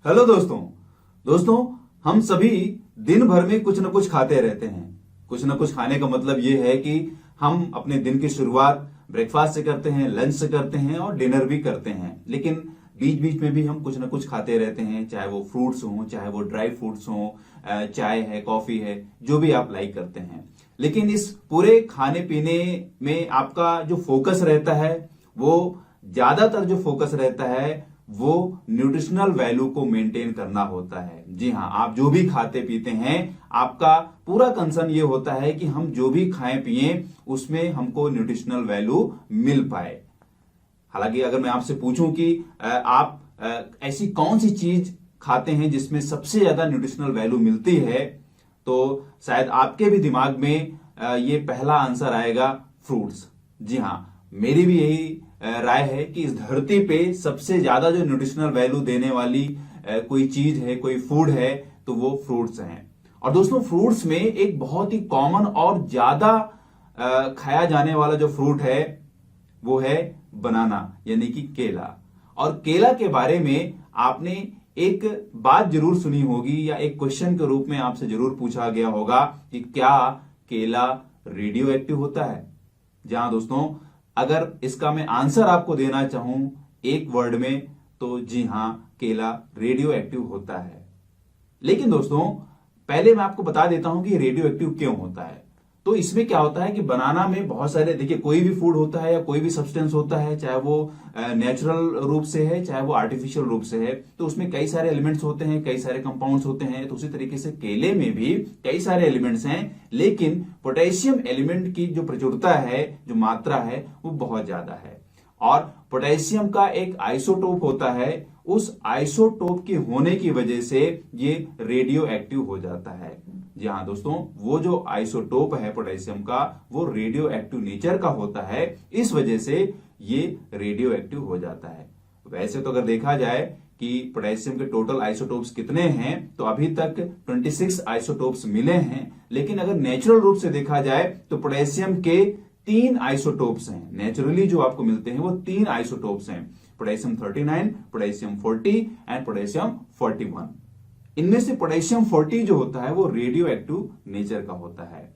Hello दोस्तों। दोस्तों, हम सभी दिन भर में कुछ न कुछ खाते रहते हैं। कुछ न कुछ खाने का मतलब ये है कि हम अपने दिन की शुरुआत ब्रेकफास्ट से करते हैं, लंच से करते हैं और डिनर भी करते हैं। लेकिन बीच बीच में भी हम कुछ न कुछ खाते रहते हैं, चाहे वो फ्रूट्स हों, चाहे वो ड्राई फ्रूट्स हों, चाय है, कॉफी है, जो भी आप लाइक करते हैं। लेकिन इस पूरे खाने पीने में आपका जो फोकस रहता है, वो ज्यादातर जो फोकस रहता है वो न्यूट्रिशनल वैल्यू को मेंटेन करना होता है। जी हाँ, आप जो भी खाते पीते हैं, आपका पूरा कंसर्न ये होता है कि हम जो भी खाएं पिए उसमें हमको न्यूट्रिशनल वैल्यू मिल पाए। हालांकि अगर मैं आपसे पूछूं कि आप ऐसी कौन सी चीज खाते हैं जिसमें सबसे ज्यादा न्यूट्रिशनल वैल्यू मिलती है, तो शायद आपके भी दिमाग में ये पहला आंसर आएगा, फ्रूट्स। जी हाँ, मेरी भी यही राय है कि इस धरती पे सबसे ज्यादा जो न्यूट्रिशनल वैल्यू देने वाली कोई चीज है, कोई फूड है, तो वो फ्रूट्स हैं। और दोस्तों, फ्रूट्स में एक बहुत ही कॉमन और ज्यादा खाया जाने वाला जो फ्रूट है वो है बनाना, यानी कि केला। और केला के बारे में आपने एक बात जरूर सुनी होगी या एक क्वेश्चन के रूप में आपसे जरूर पूछा गया होगा कि क्या केला रेडियो एक्टिव होता है। जहां दोस्तों, अगर इसका मैं आंसर आपको देना चाहूं एक वर्ड में, तो जी हां, केला रेडियो एक्टिव होता है। लेकिन दोस्तों, पहले मैं आपको बता देता हूं कि रेडियो एक्टिव क्यों होता है। तो इसमें क्या होता है कि बनाना में बहुत सारे, देखिए, कोई भी फूड होता है या कोई भी सब्सटेंस होता है, चाहे वो नेचुरल रूप से है चाहे वो आर्टिफिशियल रूप से है, तो उसमें कई सारे एलिमेंट्स होते हैं, कई सारे कंपाउंड्स होते हैं। तो उसी तरीके से केले में भी कई सारे एलिमेंट्स हैं, लेकिन पोटेशियम एलिमेंट की जो प्रचुरता है, जो मात्रा है, वो बहुत ज्यादा है। और पोटेशियम का एक आइसोटोप होता है, उस आइसोटोप के होने की वजह से ये रेडियो एक्टिव हो जाता है। जी हाँ दोस्तों, वो जो आइसोटोप है पोटेशियम का, वो रेडियो एक्टिव नेचर का होता है, इस वजह से ये रेडियो एक्टिव हो जाता है। वैसे तो अगर देखा जाए कि पोटेशियम के टोटल आइसोटोप्स कितने हैं, तो अभी तक 26 आइसोटोप्स मिले हैं। लेकिन अगर नेचुरल रूप से देखा जाए तो पोटेशियम के 3 आइसोटोप्स हैं। नेचुरली जो आपको मिलते हैं वो 3 आइसोटोप्स हैं, पोटेशियम 39, पोटेशियम 40 एंड पोटेशियम 41। इनमें से पोटेशियम 40 जो होता है वो रेडियो एक्टिव नेचर का होता है।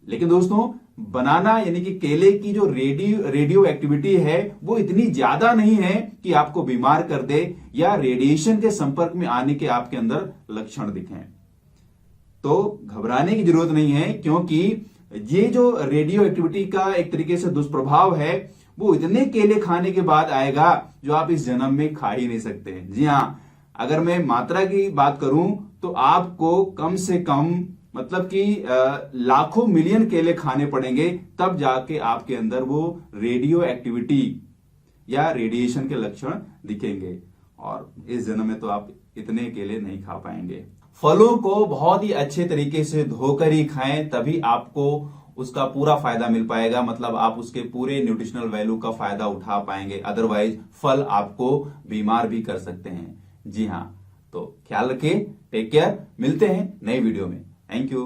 लेकिन दोस्तों, बनाना यानी कि केले की जो रेडियो एक्टिविटी है वो इतनी ज्यादा नहीं है कि आपको बीमार कर दे या रेडिएशन के संपर्क में आने के आपके अंदर लक्षण दिखें। तो घबराने की जरूरत नहीं है, क्योंकि ये जो रेडियो एक्टिविटी का एक तरीके से दुष्प्रभाव है, वो इतने केले खाने के बाद आएगा जो आप इस जन्म में खा ही नहीं सकते। जी हाँ, अगर मैं मात्रा की बात करूं तो आपको कम से कम, मतलब कि लाखों मिलियन केले खाने पड़ेंगे, तब जाके आपके अंदर वो रेडियो एक्टिविटी या रेडिएशन के लक्षण दिखेंगे। और इस जन्म में तो आप इतने केले नहीं खा पाएंगे। फलों को बहुत ही अच्छे तरीके से धोकर ही खाएं, तभी आपको उसका पूरा फायदा मिल पाएगा, मतलब आप उसके पूरे न्यूट्रिशनल वैल्यू का फायदा उठा पाएंगे। अदरवाइज फल आपको बीमार भी कर सकते हैं। जी हाँ, तो ख्याल रखिए, टेक केयर, मिलते हैं नई वीडियो में। Thank you.